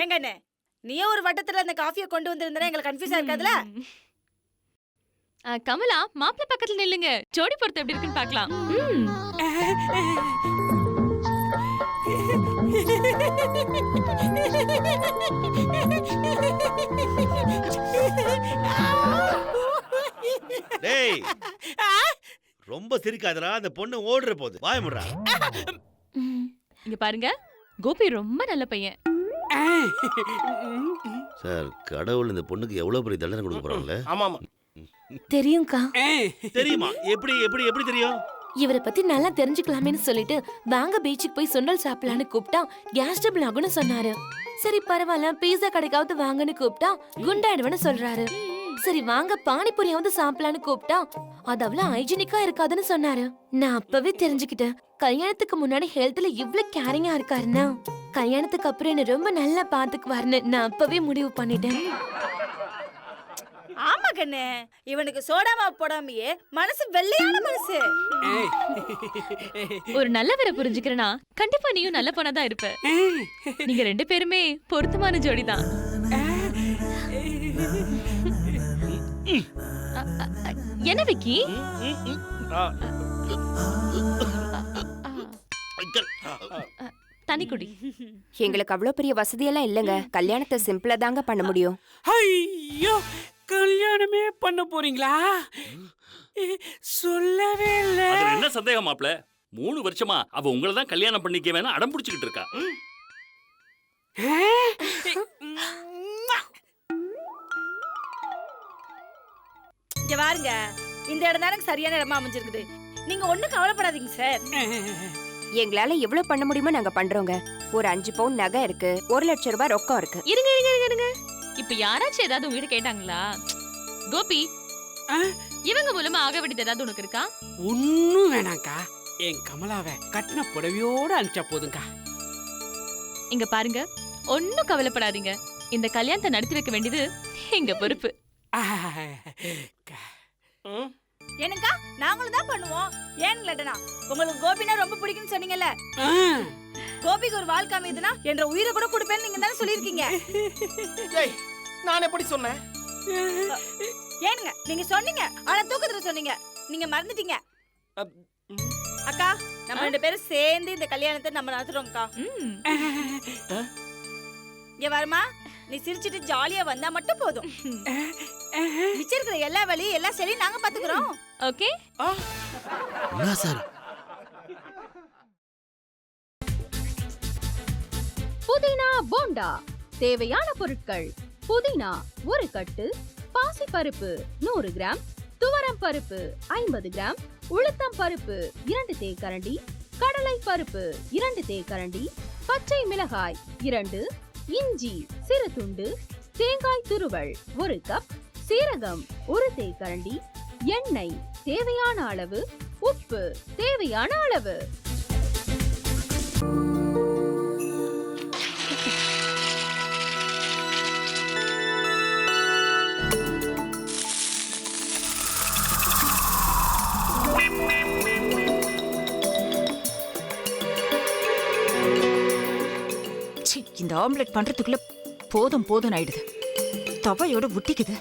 ஏங்கண்ணே, நீயே ஒரு வட்டத்துல அந்த காஃபியை கொண்டு வந்திருந்தா எங்களுக்கு கன்ஃபியூஸா இருக்காதுல? கமலா, மாப்பிள்ளை பக்கத்துல நில்லுங்க. ஜோடி பொறுத்து எப்படி இருக்குன்னு பார்க்கலாம். டேய், ரொம்ப சிரிக்காதடா, அந்த பொண்ணு ஓடுற போது வாய முடுறா. இங்க பாருங்க, கோபி ரொம்ப நல்ல பையன். சார், கடவுள் இந்த பொண்ணுக்கு எவ்வளவு பெரிய தண்டனை கொடுக்க போறாங்கல்ல? ஆமாமா தெரியும்க்கா. தெரியுமா? எப்படி எப்படி எப்படி தெரியும்? இவரை பத்தி நல்லா தெரிஞ்சுக்கலாமேன்னு சொல்லிட்டு வாங்க பீச்சுக்கு போய் சுண்டல் சாப்பிடலான்னு கூப்பிட்டா கேஸ் டபுள் ஆகும்னு சொன்னாரு. சரி பரவாயில்ல, பீஸா கடைக்காவது வாங்கன்னு கூப்பிட்டா குண்டாயிடுவேன்னு சொல்றாரு. சரி வாங்க பானிபூரியாவது சாப்பிடலான்னு கூப்பிட்டா அது அவ்வளவு ஹைஜீனிக்கா இருக்காதுன்னு சொன்னாரு. நான் அப்பவே தெரிஞ்சுக்கிட்டேன், கல்யாணத்துக்கு முன்னாடி ஹெல்த்ல இவ்ளோ கேரிங்கா இருக்காருன்னா கல்யாணத்துக்கு அப்புறம் என்ன ரொம்ப நல்லா பாத்துக்குவாருன்னு நான் அப்பவே முடிவு பண்ணிட்டேன். ஆமா கண்ணு, இவனுக்கு சோடாமா போடாமையே மனசு வெள்ளையான மனசு. ஒரு நல்லவரை புரிஞ்சுக்கிறனா கண்டிப்பா நீயும் நல்ல பொண்ணாதான் இருப்ப. நீங்க ரெண்டு பேருமே பொருத்தமான ஜோடிதான். என்ன விக்கி? தனி குடி. எங்களுக்கு அவ்வளவு பெரிய வசதியெல்லாம் இல்லங்க. கல்யாணத்தை சிம்பிளா தாங்க பண்ண முடியும். ஐயோ, கல்யாணமே பண்ண போறீங்களா? சொல்லவே இல்ல. அதுல என்ன சந்தேகம் மாப்ள? 3 வருஷமா அவ உங்களை தான் கல்யாணம் பண்ணிக்க வேணா அடம் பிடிச்சிட்டு இருக்கா. இங்க பாருங்க, இந்த இடம் தான் சரியான இடமா அமைஞ்சிருக்குது. நீங்க ஒண்ணும் கவலைப்படாதீங்க சார். எங்களால எவ்வளவு பண்ண முடியுமோ நாங்க பண்றோங்க. ஒரு 5 பவுன் நகை இருக்கு, 1 லட்சம் ரூபாய் ரொக்கம் இருக்கு. இருங்க இருங்க இருங்க. இப்ப யாராச்சும் ஏதாவது உங்ககிட்ட கேட்டாங்களா? கோபி, இவங்க மூலமா ஆக வேண்டியது ஏதாவது உனக்கு இருக்கா? ஒண்ணும் வேணாக்கா, என் கமலாவை கட்டின புடவையோட அனுப்பிச்சா போதுங்கா. இங்க பாருங்க, ஒன்னும் கவலைப்படாதீங்க. இந்த கல்யாணத்தை நடத்தி வைக்க வேண்டியது எங்க பொறுப்பு. எனக்கா நாங்களும் தான் பண்ணுவோம். ஏன்னு கேட்டனா, உங்களுக்கு கோபினா ரொம்ப பிடிக்கும்னு சொன்னீங்கல்ல. கோபிக்கு ஒரு வாழ்க்கை அமைதுனா என்ற உயிரை கூட கொடுப்பேன்னு நீங்க தானே சொல்லிருக்கீங்க. நான் எப்படி சொன்னேன்? ஏனுங்க நீங்க சொன்னீங்க, ஆனா தூக்கத்துல சொன்னீங்க. நீங்க மறந்துட்டீங்க. அக்கா, நம்ம 2 பேரும் சேர்ந்து இந்த கல்யாணத்தை நம்ம நடத்துறோம்க்கா. இங்க வரமா, நீ சிரிச்சிட்டு ஜாலியா வந்தா மட்டும் போதும். மிச்சம் இருக்கிற எல்லா வேலையும் எல்லா செடியும் நாங்க பாத்துக்கிறோம். ஓகே? என்ன சார்? புதினா போண்டா. தேவையான பொருட்கள்: புதினா 1 கட்டு, பாசி பருப்பு 100 கிராம், துவரம் பருப்பு 50 கிராம், உளுத்தம் பருப்பு 2 தேக்கரண்டி, கடலை பருப்பு 2 தேக்கரண்டி, பச்சை மிளகாய் 2, இஞ்சி சிறு துண்டு, தேங்காய் துருவல் 1 கப், சீரகம் 1 தேக்கரண்டி, எண்ணெய் தேவையான அளவு, உப்பு தேவையான அளவு. இந்த ஆம்லெட் பண்றதுக்குள்ள போதும் போதும் ஆயிடுது. தவையோட ஒட்டிக்குது.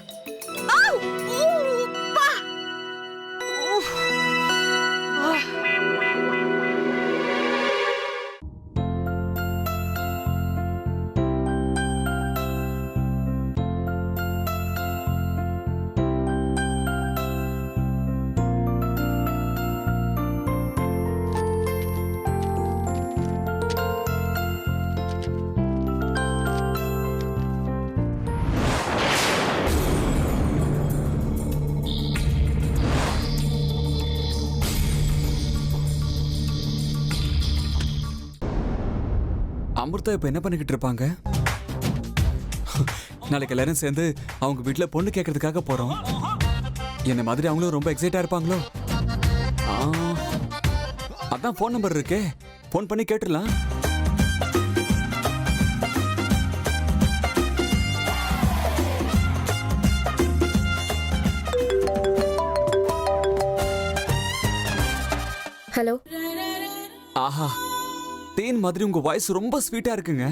அமிர்தா இப்ப என்ன பண்ணிக்கிட்டு இருப்பாங்க? நாளைக்கு எல்லாரும் சேர்ந்து அவங்க வீட்ல பொண்ணு கேட்கறதுக்காக போறோம். என்ன மாதிரி அவங்களும் ரொம்ப எக்ஸைட்டா இருப்பாங்களோ? அதான் ஃபோன் நம்பர் இருக்கே, ஃபோன் பண்ணி கேட்டுடலாம். ஹலோ. ஆஹா, தேன் மாதிரி உங்க வாய்ஸ் ரொம்ப ஸ்வீட்டா இருக்குங்க.